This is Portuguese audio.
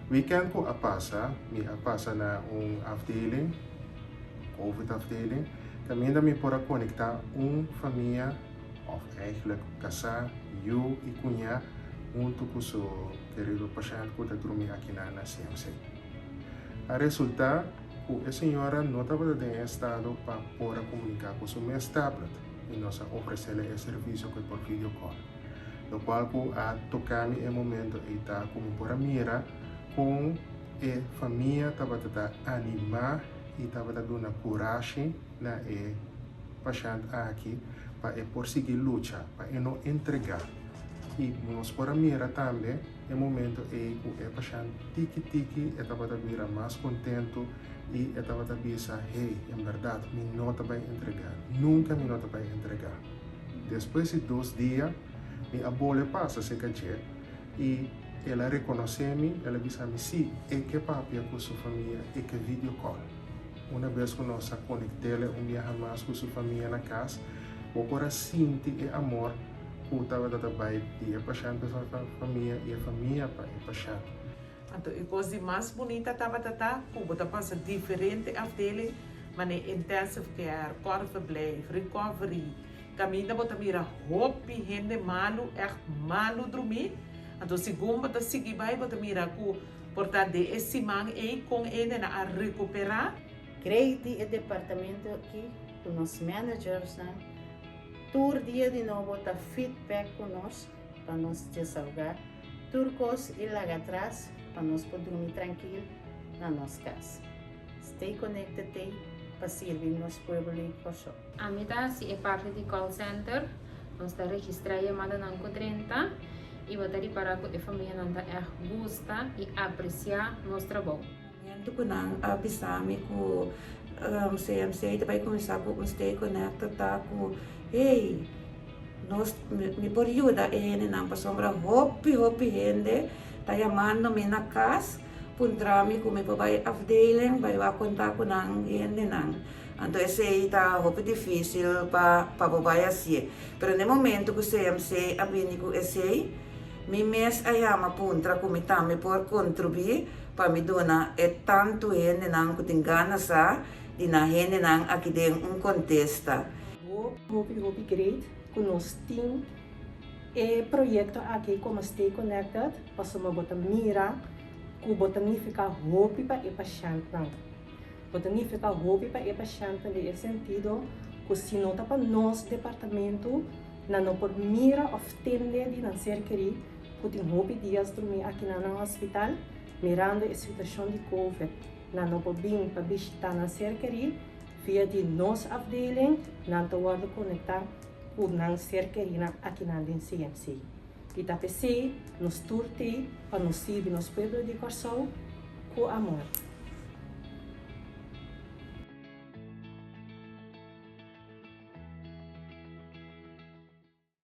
Weekend ko mi apasa na afdeling, COVID-afdeling. Kami mi pora conectar família, of eigenlijk casa, eu e cunha, junto com o querido paciente que está dormindo aqui na CMC. A resultado, a senhora não estava em estado para poder comunicar com o meu tablet e nós oferecemos esse serviço por video call. Lo qual a tocar em momento e está como por mira com a família estava animar e estava dando coragem na paciente aqui para prosseguir luta, para não entregar. E nós por mira também, em momento em que o paciente tiki estava mais contento e estava pensando, hey, em verdade, me não vai entregar, nunca me não vai entregar. Depois de 2 dias, mi abole passa se caché e ela reconhece-me, ela diz-me sim, é que papi com sua família, é que video call. Uma vez que nós conectamos dia mais com sua família na casa, o coração e amor que estava trabalhando e a paixão da sua família e a família para a paixão. Então, a coisa mais bonita estava que você passa diferente afdeling, mas intensive care, core verblijf, recovery. Kami na bota mira hopi hende malu echt malu dormir. Então segundo bota sigi vai bota mira ku porta de esse mang com ele na a recuperar. Creio que o departamento aqui com os managers, né? Todo dia de novo bota feedback conosco para nós desahogar. Turcos e lá atrás para nós poder dormir tranquilo na nossa casa. Stay connected para servir nosso povo e coxo. A mitad si é parte do call center, nós está registrando a chamada não com 30 e vou ter para que a família não tá gosta e apreciar nosso trabalho. Então, quando avisamos que CMC vai começar com stay connected, tá com hey, nós me pode ajudar ele não para sombra hopi gente tá chamando-me na casa. Puntrami kung may babay afdeling, vai contar com nang gente nang. Então esse aí tá muito difícil para babay assim. Pero no momento que o CMC abini com esse aí, mi mes ayama puntra kung mitami por contribuir para me donar tanto gente nang kutingana sa dina gente nang aqui den contesta. Hope great com nosso team. E projeto aqui como Stay Connected, passamos a botar mira que botanifica roupa para ir para chão. Botanifica roupa para ir para chão nesse sentido que se nota para nosso departamento não por mira ou tende de não ser querido que tem roupa dias dormir aqui no hospital mirando a situação de COVID não por bem para visitar não ser querido via de nossa afdeling não te conectar com não ser querido aqui na CMC. Kita PC, nos turte, para nos servir nos pueblos de Corsão com amor.